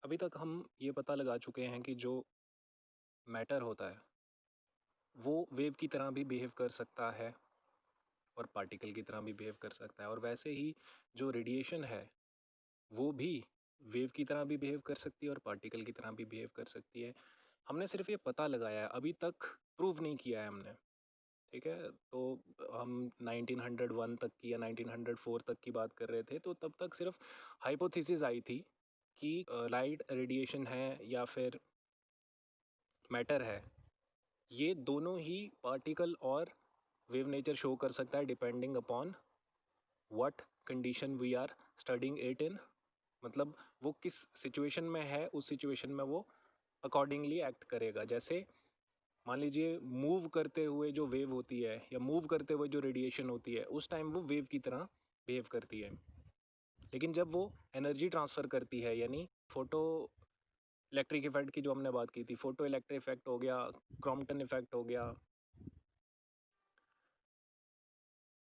अभी तक हम ये पता लगा चुके हैं कि जो मैटर होता है वो वेव की तरह भी बिहेव कर सकता है और पार्टिकल की तरह भी बिहेव कर सकता है, और वैसे ही जो रेडिएशन है वो भी वेव की तरह भी बिहेव कर सकती है और पार्टिकल की तरह भी बिहेव कर सकती है। हमने सिर्फ ये पता लगाया है, अभी तक प्रूव नहीं किया है हमने। ठीक है, तो हम 1901 तक की या 1904 तक की बात कर रहे थे, तो तब तक सिर्फ हाइपोथेसिस आई थी कि लाइट रेडिएशन है या फिर मैटर है, ये दोनों ही पार्टिकल और वेव नेचर शो कर सकता है depending upon what condition we are studying it in. मतलब वो किस सिचुएशन में है, उस सिचुएशन में वो अकॉर्डिंगली एक्ट करेगा। जैसे मान लीजिए मूव करते हुए जो वेव होती है या मूव करते हुए जो रेडिएशन होती है, उस टाइम वो वेव की तरह बिहेव करती है। लेकिन जब वो एनर्जी ट्रांसफर करती है, यानी फोटो इलेक्ट्रिक इफेक्ट की जो हमने बात की थी, फोटो इलेक्ट्रिक इफेक्ट हो गया, क्रॉम्पटन इफेक्ट हो गया,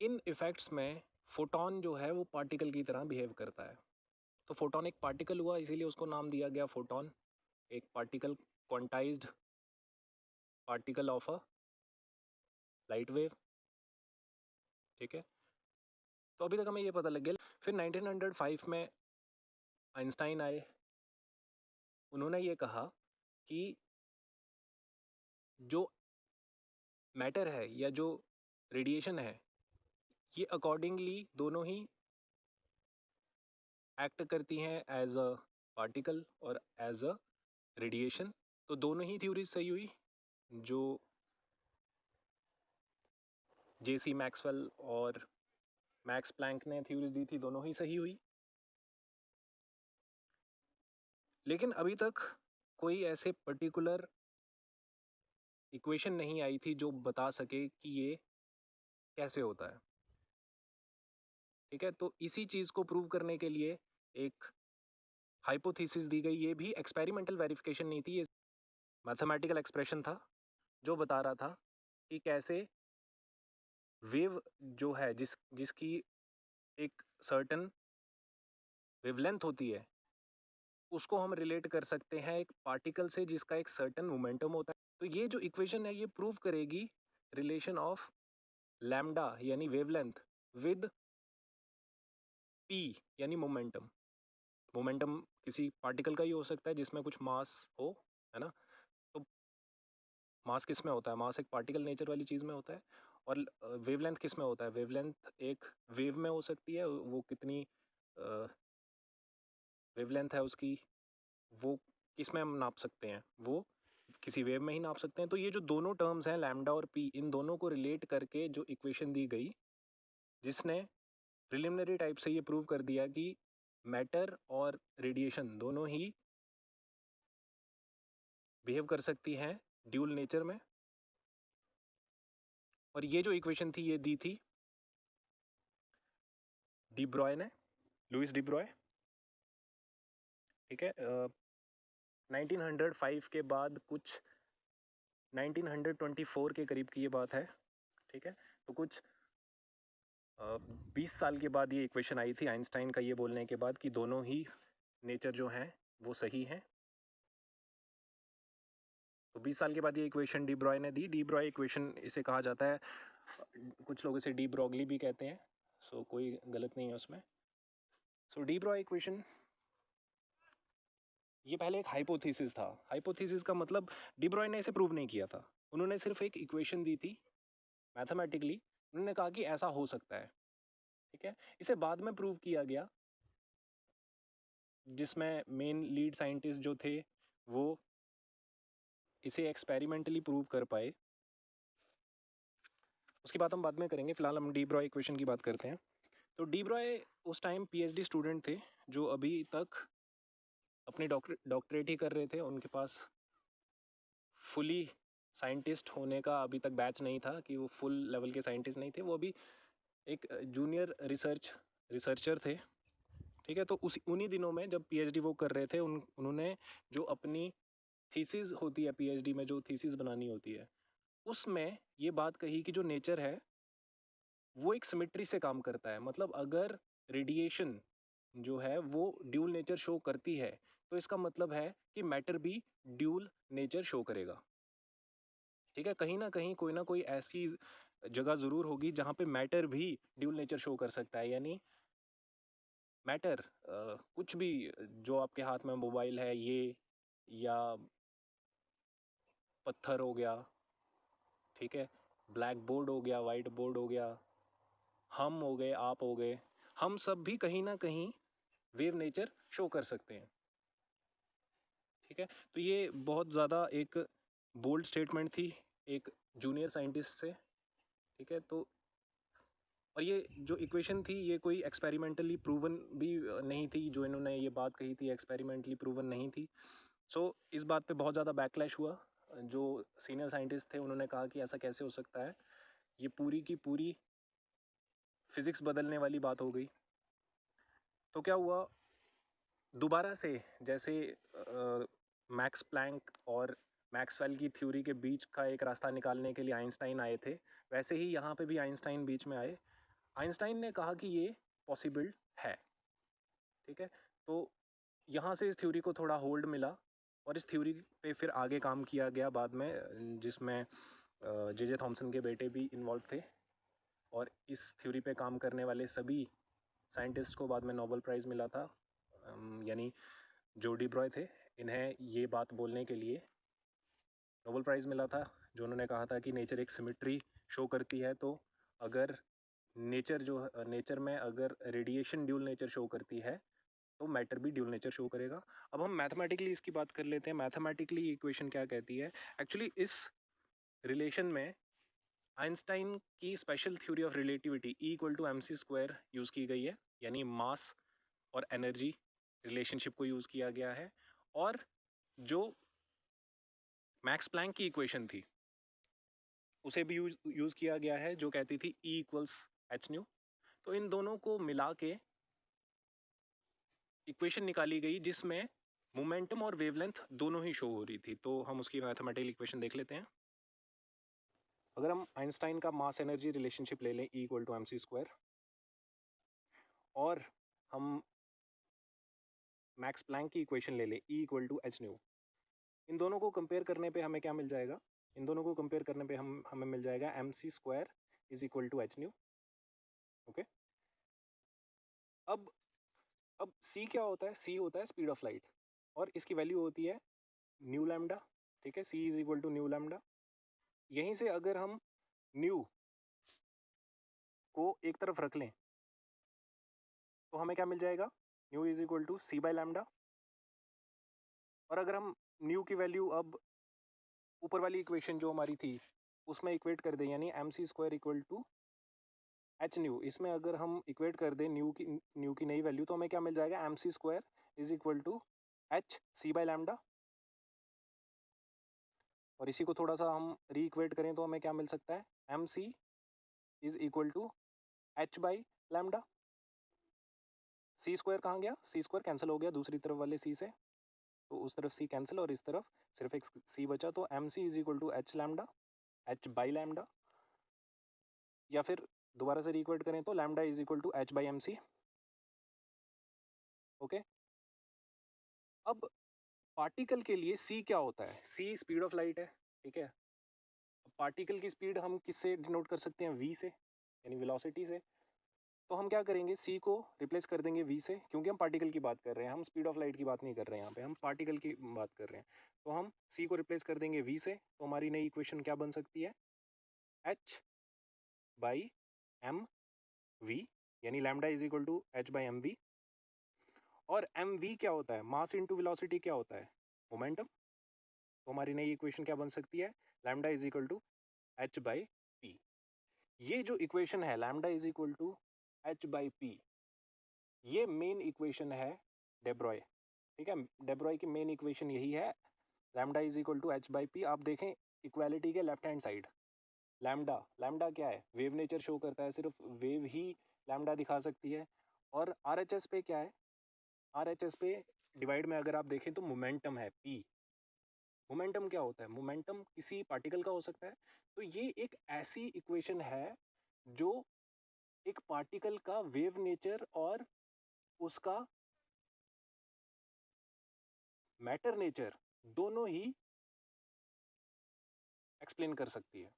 इन इफेक्ट्स में फोटोन जो है वो पार्टिकल की तरह बिहेव करता है। तो फोटोन एक पार्टिकल हुआ, इसीलिए उसको नाम दिया गया फोटोन। एक particle, quantized particle of a light wave. ठीक है, तो अभी तक हमें ये पता लग गया। फिर 1905 में आइंस्टाइन आए, उन्होंने ये कहा कि जो मैटर है या जो रेडिएशन है, ये अकॉर्डिंगली दोनों ही एक्ट करती हैं एज अ पार्टिकल और एज अ रेडिएशन। तो दोनों ही थ्योरीज सही हुई, जो जेसी मैक्सवेल और मैक्स प्लैंक ने थ्योरीज दी थी, दोनों ही सही हुई। लेकिन अभी तक कोई ऐसे पर्टिकुलर इक्वेशन नहीं आई थी जो बता सके कि ये कैसे होता है। ठीक है, तो इसी चीज को प्रूव करने के लिए एक हाइपोथेसिस दी गई। ये भी एक्सपेरिमेंटल वेरिफिकेशन नहीं थी, ये मैथमेटिकल एक्सप्रेशन था जो बता रहा था कि कैसे वेव जो है जिसकी एक सर्टन वेवलेंथ होती है, उसको हम रिलेट कर सकते हैं एक पार्टिकल से जिसका एक सर्टन मोमेंटम होता है। तो ये जो इक्वेशन है ये प्रूव करेगी रिलेशन ऑफ लैम्डा यानी वेवलेंथ विद पी यानी मोमेंटम। मोमेंटम किसी पार्टिकल का ही हो सकता है जिसमें कुछ मास हो, है ना। तो मास किस में होता है? मास एक पार्टिकल नेचर वाली चीज में होता है। और वेवलेंथ किस में होता है? वेवलेंथ एक वेव में हो सकती है, वो कितनी वेवलेंथ है उसकी, वो किस में हम नाप सकते हैं? वो किसी वेव में ही नाप सकते हैं। तो ये जो दोनों टर्म्स हैं लैम्डा और पी, इन दोनों को रिलेट करके जो इक्वेशन दी गई, जिसने प्रिलिमिनरी टाइप से ये प्रूव कर दिया कि मैटर और रेडिएशन दोनों ही बिहेव कर सकती हैं ड्यूल नेचर में। और ये जो इक्वेशन थी ये दी थी डी ब्रॉय ने, लुइस डी ब्रॉय। ठीक है, 1905 के बाद कुछ 1924 के करीब की ये बात है। ठीक है, तो कुछ 20 साल के बाद ये इक्वेशन आई थी आइंस्टाइन का ये बोलने के बाद कि दोनों ही नेचर जो हैं वो सही हैं। तो 20 साल के बाद ये इक्वेशन डी ब्रॉय ने दी। डी ब्रॉय इक्वेशन इसे कहा जाता है, कुछ लोग इसे डी ब्रॉगली भी कहते हैं, सो कोई गलत नहीं है उसमें। सो डी ब्रॉय इक्वेशन ये पहले एक हाइपोथेसिस था। हाइपोथेसिस का मतलब डी ब्रॉय ने इसे प्रूव नहीं किया था, उन्होंने सिर्फ एक इक्वेशन दी थी मैथमेटिकली। उन्होंने कहा कि ऐसा हो सकता है। ठीक है, इसे बाद में प्रूव किया गया, जिसमें मेन लीड साइंटिस्ट जो थे वो इसे एक्सपेरिमेंटली प्रूव कर पाए। उसकी बात हम बाद में करेंगे, फिलहाल हम डी ब्रॉय इक्वेशन की बात करते हैं। तो डी ब्रॉय उस टाइम पीएचडी स्टूडेंट थे जो अभी तक अपनी डॉक्टरेट ही कर रहे थे। उनके पास फुली साइंटिस्ट होने का अभी तक बैच नहीं था, कि वो फुल लेवल के साइंटिस्ट नहीं थे, वो अभी एक जूनियर रिसर्चर थे। ठीक है, तो उन्हीं दिनों में जब पीएचडी वो कर रहे थे, उन्होंने जो अपनी थीसिस होती है, पीएचडी में जो थीसिस बनानी होती है, उसमें ये बात कही कि जो नेचर है वो एक सिमेट्री से काम करता है। मतलब अगर रेडिएशन जो है वो ड्यूल नेचर शो करती है, तो इसका मतलब है कि मैटर भी ड्यूल नेचर शो करेगा। ठीक है, कहीं ना कहीं कोई ना कोई ऐसी जगह जरूर होगी जहां पे मैटर भी ड्यूल नेचर शो कर सकता है। यानी मैटर कुछ भी, जो आपके हाथ में मोबाइल है ये, या पत्थर हो गया, ठीक है, ब्लैक बोर्ड हो गया, वाइट बोर्ड हो गया, हम हो गए, आप हो गए, हम सब भी कहीं ना कहीं वेव नेचर शो कर सकते हैं। ठीक है, तो ये बहुत ज़्यादा एक बोल्ड स्टेटमेंट थी एक जूनियर साइंटिस्ट से। ठीक है, तो और ये जो इक्वेशन थी ये कोई एक्सपेरिमेंटली प्रूवन भी नहीं थी, जो इन्होंने ये बात कही थी एक्सपेरिमेंटली प्रूवन नहीं थी। सो इस बात पे बहुत ज़्यादा बैकलैश हुआ। जो सीनियर साइंटिस्ट थे उन्होंने कहा कि ऐसा कैसे हो सकता है, ये पूरी की पूरी फिजिक्स बदलने वाली बात हो गई। तो क्या हुआ, दोबारा से जैसे मैक्स प्लैंक और मैक्सवेल की थ्योरी के बीच का एक रास्ता निकालने के लिए आइंस्टाइन आए थे, वैसे ही यहाँ पे भी आइंस्टाइन बीच में आए। आइंस्टाइन ने कहा कि ये पॉसिबल है। ठीक है, तो यहाँ से इस थ्योरी को थोड़ा होल्ड मिला और इस थ्योरी पे फिर आगे काम किया गया बाद में, जिसमें जे जे थॉमसन के बेटे भी इन्वॉल्व थे। और इस थ्योरी पे काम करने वाले सभी साइंटिस्ट को बाद में नोबेल प्राइज़ मिला था। यानी जो डिब्रॉय थे, इन्हें ये बात बोलने के लिए नोबेल प्राइज़ मिला था, जो उन्होंने कहा था कि नेचर एक सिमिट्री शो करती है। तो अगर नेचर में अगर रेडिएशन ड्यूल नेचर शो करती है तो मैटर भी ड्यूल नेचर शो करेगा। अब हम मैथमेटिकली इसकी बात कर लेते हैं। मैथमेटिकली इक्वेशन क्या कहती है? एक्चुअली इस रिलेशन में आइंस्टाइन की special theory of relativity E equal to mc square use की गई है, यानी मास और एनर्जी रिलेशनशिप को यूज किया गया है। और जो मैक्स प्लैंक की इक्वेशन थी उसे भी यूज किया गया है, जो कहती थी E इक्वल्स एच न्यू। तो इन दोनों को मिला के इक्वेशन निकाली गई जिसमें मोमेंटम और वेवलेंथ दोनों ही शो हो रही थी। तो हम उसकी मैथमेटिकल इक्वेशन देख लेते हैं। अगर हम आइंस्टाइन का मास एनर्जी रिलेशनशिप ले लें E equal to mc square, और हम मैक्स प्लैंक की इक्वेशन ले लें E equal to H nu, इन दोनों को कंपेयर करने पे हमें क्या मिल जाएगा? इन दोनों को कंपेयर करने पे हमें मिल जाएगा mc square is equal to H nu. Okay, अब c क्या होता है? c होता है स्पीड ऑफ लाइट, और इसकी वैल्यू होती है न्यू लैम्डा। ठीक है, c is equal to nu lambda. यहीं से अगर हम न्यू को एक तरफ रख लें तो हमें क्या मिल जाएगा? Nu is equal to C by lambda. और अगर हम न्यू की वैल्यू अब ऊपर वाली इक्वेशन जो हमारी थी उसमें इक्वेट कर दें, यानी M C square equal to H nu, इसमें अगर हम इक्वेट कर दें न्यू की नई वैल्यू, तो हमें क्या मिल जाएगा? M C square is equal to H C by lambda. और इसी को थोड़ा सा हम री इक्वेट करें तो हमें क्या मिल सकता है? M C is equal to H by lambda. C square कहाँ गया? सी स्क्वायर कैंसिल हो गया दूसरी तरफ वाले सी से, तो उस तरफ सी कैंसिल और इस तरफ सिर्फ एक सी बचा। तो M C is equal to H lambda, H by lambda. या फिर दोबारा से रिक्वेट करें तो lambda is equal to H by M C. Okay, अब पार्टिकल के लिए सी क्या होता है? सी स्पीड ऑफ लाइट है। ठीक है, पार्टिकल की स्पीड हम किससे डिनोट कर सकते हैं? वी से, यानी वेलोसिटी से। तो हम क्या करेंगे? सी को रिप्लेस कर देंगे वी से, क्योंकि हम पार्टिकल की बात कर रहे हैं, हम स्पीड ऑफ लाइट की बात नहीं कर रहे हैं, यहाँ पे हम पार्टिकल की बात कर रहे हैं। तो हम सी को रिप्लेस कर देंगे वी से, तो हमारी नई इक्वेशन क्या बन सकती है? एच बाई एम वी, यानी lambda is equal to H by M V. और एम वी क्या होता है? मास इंटू वेलोसिटी क्या होता है? मोमेंटम। तो हमारी नई इक्वेशन क्या बन सकती है? Lambda is equal to H by P. ये जो इक्वेशन है lambda is equal to H by P, ये मेन इक्वेशन है डेब्रॉय। ठीक है, डेब्रॉय की मेन इक्वेशन यही है, lambda is equal to H by P. आप देखें इक्वालिटी के left hand side, lambda, lambda क्या है? वेव नेचर शो करता है, सिर्फ वेव ही लैम्डा दिखा सकती है। और आर एच एस पे क्या है? आर एच एस पे डिवाइड में अगर आप देखें तो मोमेंटम है पी। मोमेंटम क्या होता है? मोमेंटम किसी पार्टिकल का हो सकता है। तो ये एक ऐसी इक्वेशन है जो एक पार्टिकल का वेव नेचर और उसका मैटर नेचर दोनों ही एक्सप्लेन कर सकती है।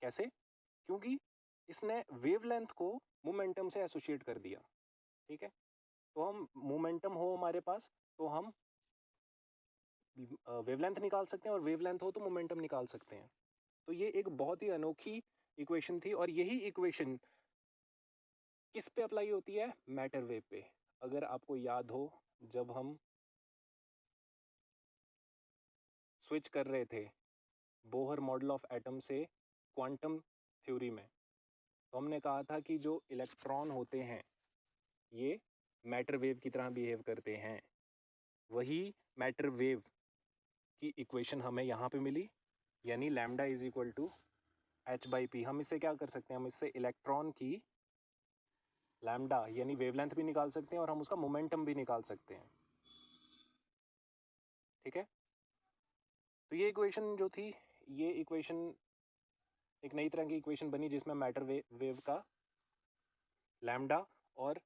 कैसे? क्योंकि इसने वेवलेंथ को मोमेंटम से एसोसिएट कर दिया। ठीक है, तो हम मोमेंटम हो हमारे पास तो हम वेवलेंथ निकाल सकते हैं, और वेवलेंथ हो तो मोमेंटम निकाल सकते हैं। तो ये एक बहुत ही अनोखी इक्वेशन थी, और यही इक्वेशन किस पे अप्लाई होती है? मैटर वेव पे। अगर आपको याद हो, जब हम स्विच कर रहे थे बोहर मॉडल ऑफ एटम से क्वांटम थ्योरी में, तो हमने कहा था कि जो इलेक्ट्रॉन होते हैं ये मैटर वेव की तरह बिहेव करते हैं। वही मैटर वेव की इक्वेशन हमें यहाँ पे मिली, यानी lambda is equal to H by P. हम इससे क्या कर सकते हैं? हम इससे इलेक्ट्रॉन की लैम्डा यानी वेवलेंथ भी निकाल सकते हैं, और हम उसका मोमेंटम भी निकाल सकते हैं। ठीक है, तो ये इक्वेशन जो थी, ये इक्वेशन एक नई तरह की इक्वेशन बनी जिसमें मैटर वेव का लैम्डा और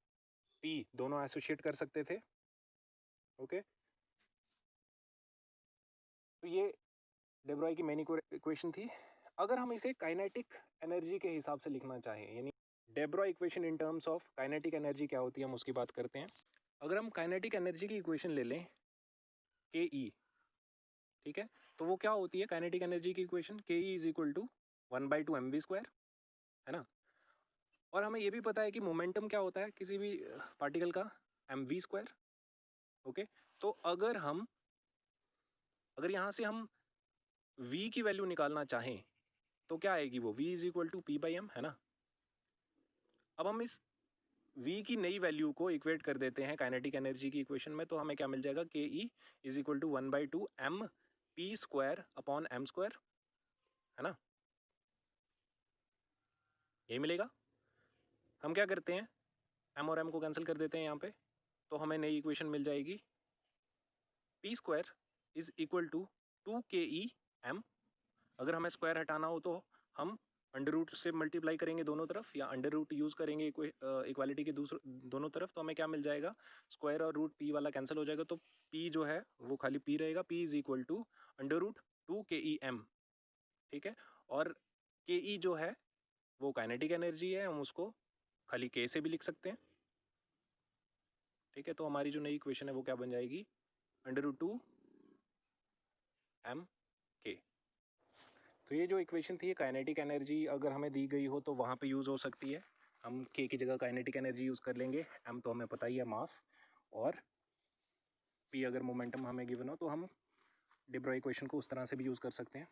पी दोनों एसोसिएट कर सकते थे। ओके, तो ये डे ब्रॉय की मेन इक्वेशन थी। अगर हम इसे काइनेटिक एनर्जी के हिसाब से लिखना चाहें, यानी day Broglie equation in terms of kinetic energy क्या होती है, हम उसकी बात करते हैं। अगर हम काइनेटिक एनर्जी की इक्वेशन ले लें के ई, ठीक है, तो वो क्या होती है काइनेटिक एनर्जी की इक्वेशन? के E is equal to 1/2 mv², है ना। और हमें ये भी पता है कि मोमेंटम क्या होता है किसी भी पार्टिकल का? mv²। ओके, तो अगर यहाँ से हम v की वैल्यू निकालना चाहें तो क्या आएगी? वो v is equal to P by M, है ना। अब हम इस v की नई वैल्यू को इक्वेट कर देते हैं काइनेटिक एनर्जी की इक्वेशन में, तो हमें क्या मिल जाएगा? K E is equal to 1/2 m p² upon m², है ना। यही मिलेगा। हम क्या करते हैं? m और m को कैंसिल कर देते हैं यहाँ पे, तो हमें नई इक्वेशन मिल जाएगी p² is equal to 2ke m। अगर हमें स्क्वायर हटाना हो तो हम अंडर रूट से मल्टीप्लाई करेंगे दोनों तरफ, या अंडर रूट यूज करेंगे इक्वालिटी के दोनों तरफ, तो हमें क्या मिल जाएगा? स्क्वायर और रूट पी वाला कैंसिल हो जाएगा, तो पी जो है वो खाली पी रहेगा। P is equal to under root 2ke m। ठीक है, और के ई जो है वो काइनेटिक एनर्जी है, हम उसको खाली के से भी लिख सकते हैं। ठीक है, तो हमारी जो नई इक्वेशन है वो क्या बन जाएगी? Under root 2m k। तो ये जो इक्वेशन थी, काइनेटिक एनर्जी अगर हमें दी गई हो तो वहाँ पे यूज़ हो सकती है। हम के की जगह काइनेटिक एनर्जी यूज़ कर लेंगे। एम तो हमें पता ही है मास, और पी अगर मोमेंटम हमें गिवन हो तो हम डे ब्रॉय इक्वेशन को उस तरह से भी यूज़ कर सकते हैं।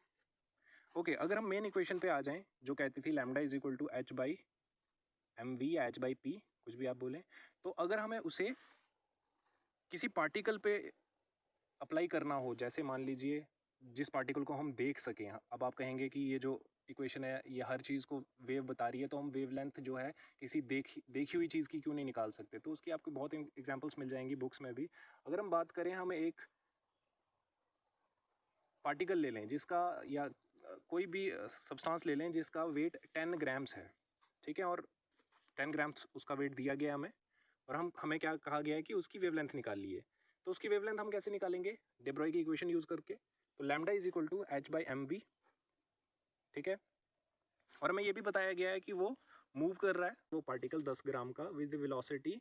ओके, अगर हम मेन इक्वेशन पे आ जाएं जो कहती थी lambda is equal to H by M V या एच बाई पी, कुछ भी आप बोलें, तो अगर हमें उसे किसी पार्टिकल पे अप्लाई करना हो, जैसे मान लीजिए जिस पार्टिकल को हम देख सकें। अब आप कहेंगे कि ये जो इक्वेशन है ये हर चीज़ को वेव बता रही है, तो हम वेवलेंथ जो है किसी देखी हुई चीज़ की क्यों नहीं निकाल सकते? तो उसकी आपको बहुत एग्जांपल्स मिल जाएंगी बुक्स में भी। अगर हम बात करें, हम एक पार्टिकल ले लें जिसका, या कोई भी सब्सटेंस ले लें जिसका वेट 10 ग्राम्स है, ठीक है, और 10 ग्राम्स उसका वेट दिया गया हमें, और हमें क्या कहा गया है कि उसकी वेवलेंथ निकाल ली है। तो उसकी वेवलेंथ हम कैसे निकालेंगे? डे ब्रॉय की इक्वेशन यूज करके। तो lambda is equal to H by M V. ठीक है, और हमें ये भी बताया गया है कि वो मूव कर रहा है, वो पार्टिकल 10 ग्राम का, with velocity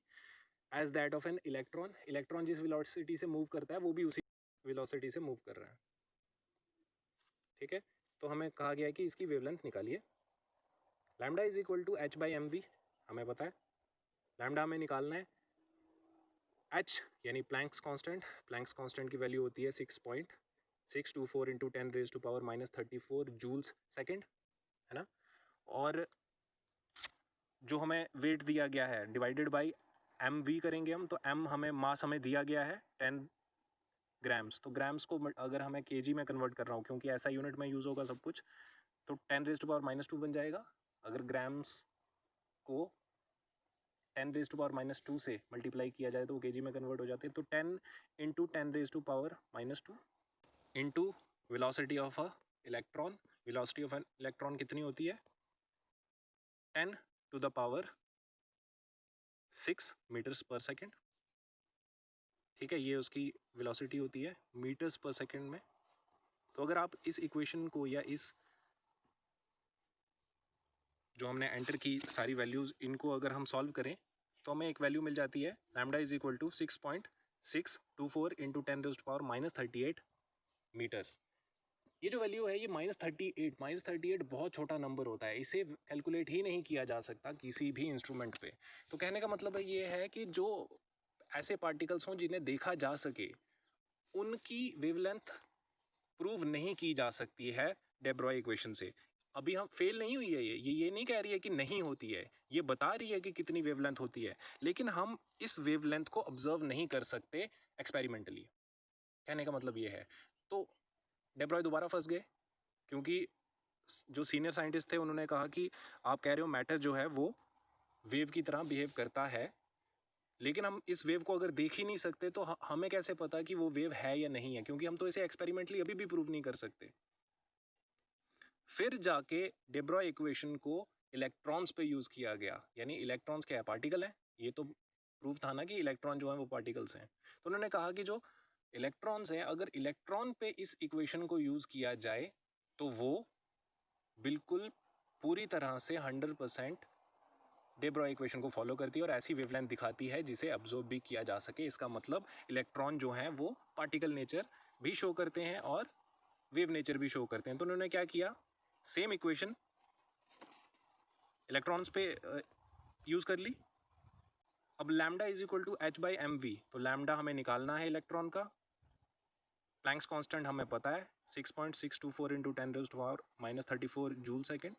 as that of an electron. Electron जिस वेलोसिटी से मूव करता है वो भी उसी वेलोसिटी से मूव कर रहा है। ठीक है, तो हमें कहा गया है कि इसकी वेवलेंथ निकालिए। Lambda is equal to H by M V हमें पता है। लैम्डा हमें निकालना है h यानी प्लैंक्स कांस्टेंट। प्लैंक्स कांस्टेंट की वैल्यू होती है 6.624 इंटू 10⁻⁻34 जूल्स सेकेंड, है ना। और जो हमें वेट दिया गया है डिवाइडेड बाई एम वी करेंगे हम, तो एम हमें मास हमें दिया गया है 10 ग्राम्स। तो ग्राम्स को अगर हमें केजी में कन्वर्ट कर रहा हूँ, क्योंकि ऐसा यूनिट में यूज होगा सब कुछ, तो 10⁻⁻² बन जाएगा। अगर ग्राम्स को 10⁻⁻² से मल्टीप्लाई किया जाए तो वो केजी में कन्वर्ट हो जाते हैं। तो 10 into 10⁻⁻² into velocity of a electron. Velocity of an electron कितनी होती है? 10⁻⁶ मीटर्स पर सेकेंड। ठीक है, ये उसकी वेलोसिटी होती है मीटर्स पर सेकंड में। तो अगर आप इस इक्वेशन को या इस जो हमने एंटर की सारी वैल्यूज, इनको अगर हम सॉल्व करें तो हमें एक वैल्यू मिल जाती है lambda is equal to 6.624 into 10⁻38 metres. ये जो वैल्यू है ये -38 बहुत छोटा नंबर होता है, इसे कैलकुलेट ही नहीं किया जा सकता किसी भी इंस्ट्रूमेंट पे। तो कहने का मतलब ये है कि जो ऐसे पार्टिकल्स हों जिन्हें देखा जा सके, उनकी वेवलेंथ प्रूव नहीं की जा सकती है डे ब्रॉय इक्वेशन से। अभी हम फेल नहीं हुई है, ये नहीं कह रही है कि नहीं होती है, ये बता रही है कि कितनी वेवलेंथ होती है, लेकिन हम इस वेवलेंथ को ऑब्जर्व नहीं कर सकते एक्सपेरिमेंटली। कहने का मतलब ये है। तो डे ब्रॉय दोबारा फंस गए, क्योंकि जो सीनियर साइंटिस्ट थे उन्होंने कहा कि आप कह रहे हो मैटर जो है वो वेव की तरह बिहेव करता है, लेकिन हम इस वेव को अगर देख ही नहीं सकते तो हमें कैसे पता कि वो वेव है या नहीं है, क्योंकि हम तो इसे एक्सपेरिमेंटली अभी भी प्रूव नहीं कर सकते। फिर जाके डे ब्रॉय इक्वेशन को इलेक्ट्रॉन्स पे यूज किया गया, यानी इलेक्ट्रॉन्स क्या है, पार्टिकल है। ये तो प्रूव था ना कि इलेक्ट्रॉन जो है वो पार्टिकल्स हैं। तो उन्होंने कहा कि जो इलेक्ट्रॉन्स हैं, अगर इलेक्ट्रॉन पे इस इक्वेशन को यूज किया जाए तो वो बिल्कुल पूरी तरह से 100% डे ब्रॉय इक्वेशन को फॉलो करती है और ऐसी वेवलेंथ दिखाती है जिसे अब्जॉर्ब भी किया जा सके। इसका मतलब इलेक्ट्रॉन जो है वो पार्टिकल नेचर भी शो करते हैं और वेव नेचर भी शो करते हैं। तो उन्होंने क्या किया, सेम इक्वेशन इलेक्ट्रॉन्स पे यूज कर ली। अब lambda is equal to H by M V, तो लैम्डा हमें निकालना है इलेक्ट्रॉन का। प्लैंक्स कांस्टेंट हमें पता है 6.624 into 10⁻34 joule second.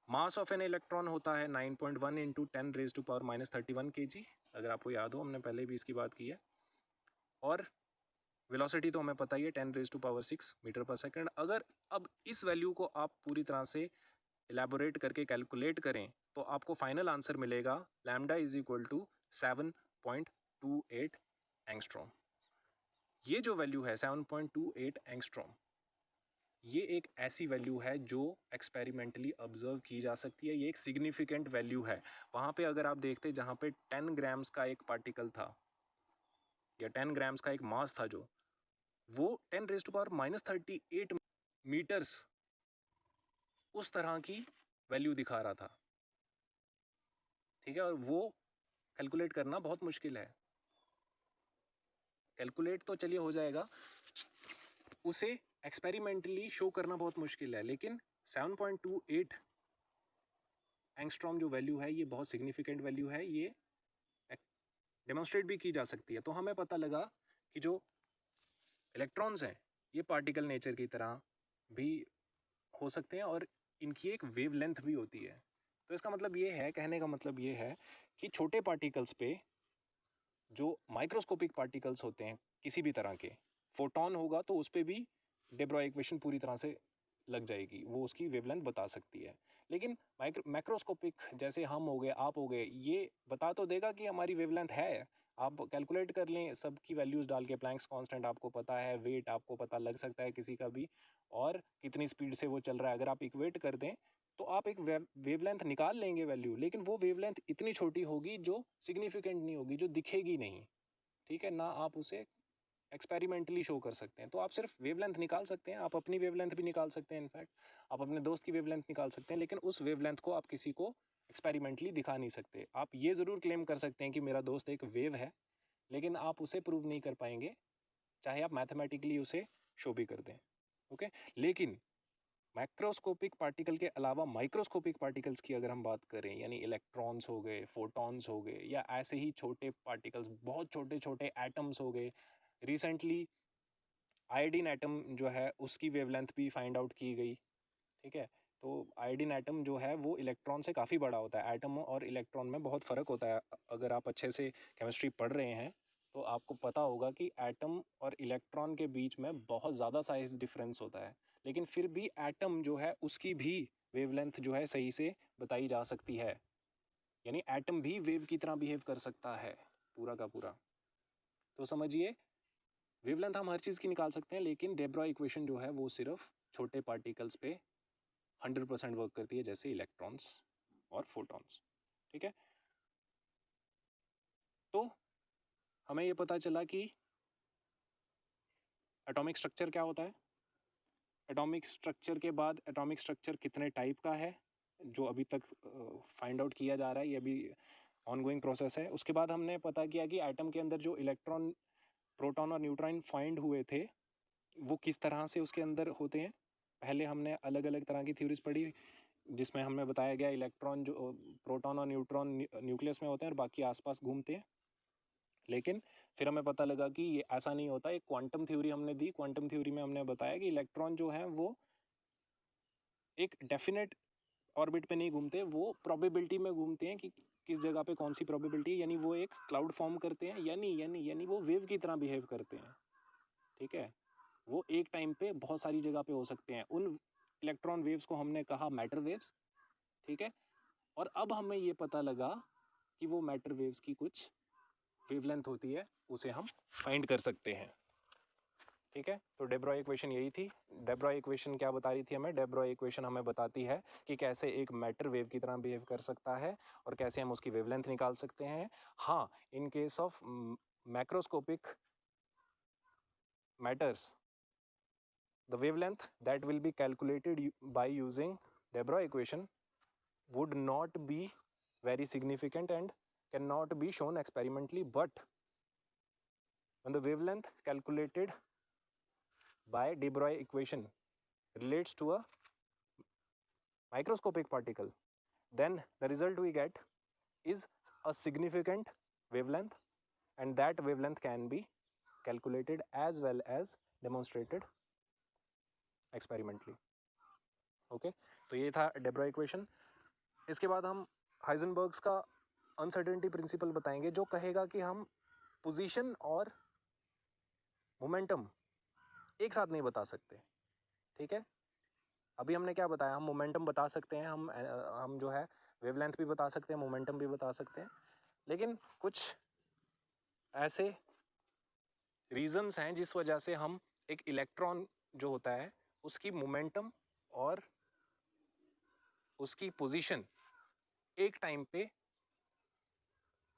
Mass of an electron होता है 9.1 इंटू 10⁻31 kg, अगर आपको याद हो, हमने पहले भी इसकी बात की है। और वेलोसिटी तो हमें पता ही है 10⁻6 मीटर पर सेकंड। अगर अब इस वैल्यू को आप पूरी तरह से इलेबोरेट करके कैलकुलेट करें तो आपको फाइनल आंसर मिलेगा lambda is equal to 7.28 angstrom. ये जो वैल्यू है 7.28 एंगस्ट्रॉम, ये एक ऐसी वैल्यू है जो एक्सपेरिमेंटली ऑब्जर्व की जा सकती है। ये एक सिग्निफिकेंट वैल्यू है। वहां पे अगर आप देखते, जहां पे 10 ग्राम्स का एक पार्टिकल था या 10 ग्राम्स का एक मास था, जो वो 10⁻38 मीटर्स उस तरह की वैल्यू दिखा रहा था। ठीक है, और वो कैलकुलेट करना बहुत मुश्किल है। कैलकुलेट तो चलिए हो जाएगा, उसे एक्सपेरिमेंटली शो करना बहुत मुश्किल है। लेकिन 7.28 एंगस्ट्रॉम जो वैल्यू है ये बहुत सिग्निफिकेंट वैल्यू है, ये डेमोन्स्ट्रेट भी की जा सकती है। तो हमें पता लगा कि जो इलेक्ट्रॉन्स हैं ये पार्टिकल नेचर की तरह भी हो सकते हैं और इनकी एक वेवलेंथ भी होती है। तो इसका मतलब ये है, कहने का मतलब ये है कि छोटे पार्टिकल्स पे, जो माइक्रोस्कोपिक पार्टिकल्स होते हैं किसी भी तरह के, फोटोन होगा तो उस पे भी डे ब्रॉय इक्वेशन पूरी तरह से लग जाएगी, वो उसकी वेवलेंथ बता सकती है। लेकिन मैक्रोस्कोपिक जैसे हम हो गए, आप हो गए, ये बता तो देगा कि हमारी वेवलेंथ है। आप कैलकुलेट कर लें सबकी वैल्यूज डाल के, प्लैंक्स कांस्टेंट आपको पता है, वेट आपको पता लग सकता है किसी का भी, और कितनी स्पीड से वो चल रहा है, अगर आप इक्वेट कर दें तो आप एक वेवलेंथ निकाल लेंगे वैल्यू। लेकिन वो वेवलेंथ इतनी छोटी होगी जो सिग्निफिकेंट नहीं होगी, जो दिखेगी नहीं। ठीक है ना, आप उसे एक्सपेरिमेंटली शो कर सकते हैं। तो आप सिर्फ वेवलेंथ निकाल सकते हैं, आप अपनी वेवलेंथ भी निकाल सकते हैं, इनफैक्ट आप अपने दोस्त की वेवलेंथ निकाल सकते हैं, लेकिन उस वेवलेंथ को आप किसी को एक्सपेरिमेंटली दिखा नहीं सकते। आप ये जरूर क्लेम कर सकते हैं कि मेरा दोस्त एक वेव है, लेकिन आप उसे प्रूव नहीं कर पाएंगे, चाहे आप मैथमेटिकली उसे शो भी कर दें। ओके, लेकिन मैक्रोस्कोपिक पार्टिकल के अलावा माइक्रोस्कोपिक पार्टिकल्स की अगर हम बात करें, यानी इलेक्ट्रॉन्स हो गए, फोटॉन्स हो गए, या ऐसे ही छोटे पार्टिकल्स, बहुत छोटे छोटे एटम्स हो गए। रिसेंटली आयोडीन एटम जो है उसकी वेवलेंथ भी फाइंड आउट की गई। ठीक है, तो आयोडीन एटम जो है वो इलेक्ट्रॉन से काफ़ी बड़ा होता है। एटम और इलेक्ट्रॉन में बहुत फ़र्क होता है। अगर आप अच्छे से केमिस्ट्री पढ़ रहे हैं तो आपको पता होगा कि एटम और इलेक्ट्रॉन के बीच में बहुत ज़्यादा साइज डिफरेंस होता है। लेकिन फिर भी एटम जो है उसकी भी वेवलेंथ जो है सही से बताई जा सकती है, यानी एटम भी वेव की तरह बिहेव कर सकता है पूरा का पूरा। तो समझिए, वेवलेंथ हम हर चीज़ की निकाल सकते हैं, लेकिन डे ब्रॉय इक्वेशन जो है वो सिर्फ छोटे पार्टिकल्स पे 100% वर्क करती है, जैसे इलेक्ट्रॉन्स और फोटॉन्स। ठीक है, तो हमें ये पता चला कि एटॉमिक स्ट्रक्चर क्या होता है, एटॉमिक स्ट्रक्चर के बाद एटॉमिक स्ट्रक्चर कितने टाइप का है जो अभी तक फाइंड आउट किया जा रहा है, ये अभी ऑनगोइंग प्रोसेस है। उसके बाद हमने पता किया कि एटम के अंदर जो इलेक्ट्रॉन, प्रोटॉन और न्यूट्रॉन फाइंड हुए थे वो किस तरह से उसके अंदर होते हैं। पहले हमने अलग अलग तरह की थ्योरीज पढ़ी जिसमें हमें बताया गया इलेक्ट्रॉन जो प्रोटॉन और न्यूट्रॉन न्यूक्लियस में होते हैं और बाकी आसपास घूमते हैं। लेकिन फिर हमें पता लगा कि ये ऐसा नहीं होता। एक क्वांटम थ्योरी हमने दी, क्वांटम थ्योरी में हमने बताया कि इलेक्ट्रॉन जो है वो एक डेफिनेट ऑर्बिट पे नहीं घूमते, वो प्रोबेबिलिटी में घूमते हैं कि किस जगह पे कौन सी प्रोबेबिलिटी है, यानी वो एक क्लाउड फॉर्म करते हैं, यानी वो वेव की तरह बिहेव करते हैं। ठीक है, वो एक टाइम पे बहुत सारी जगह पे हो सकते हैं। उन इलेक्ट्रॉन वेव्स को हमने कहा मैटर वेव्स। ठीक है, और अब हमें ये पता लगा कि वो मैटर वेव्स की कुछ वेवलेंथ होती है, उसे हम फाइंड कर सकते हैं। ठीक है, तो डे ब्रॉय इक्वेशन यही थी। डे ब्रॉय इक्वेशन क्या बता रही थी हमें? डे ब्रॉय इक्वेशन हमें बताती है कि कैसे एक मैटर वेव की तरह बिहेव कर सकता है और कैसे हम उसकी वेवलेंथ निकाल सकते हैं। हाँ, in case of macroscopic matters, the wavelength that will be calculated by using de Broglie equation would not be very significant and cannot be shown experimentally. But when the wavelength calculated by de Broglie equation relates to a microscopic particle, then the result we get is a significant wavelength, and that wavelength can be calculated as well as demonstrated experimentally. Okay, तो ये था de Broglie equation। इसके बाद हम हाइजेनबर्ग्स का uncertainty principle बताएंगे जो कहेगा कि हम पोजीशन और मोमेंटम एक साथ नहीं बता सकते। ठीक है, अभी हमने क्या बताया, हम मोमेंटम बता सकते हैं, हम जो है वेवलेंथ भी बता सकते हैं, मोमेंटम भी बता सकते हैं, लेकिन कुछ ऐसे रीजंस हैं जिस वजह से हम एक इलेक्ट्रॉन जो होता है उसकी मोमेंटम और उसकी पोजीशन एक टाइम पे,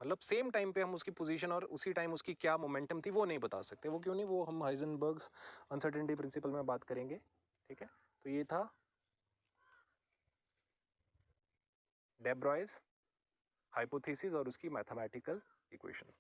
मतलब सेम टाइम पे हम उसकी पोजीशन और उसी टाइम उसकी क्या मोमेंटम थी वो नहीं बता सकते। वो क्यों नहीं, वो हम हाइजेनबर्ग्स अनसर्टेनिटी प्रिंसिपल में बात करेंगे। ठीक है, तो ये था डे ब्रॉयज हाइपोथेसिस और उसकी मैथमेटिकल इक्वेशन।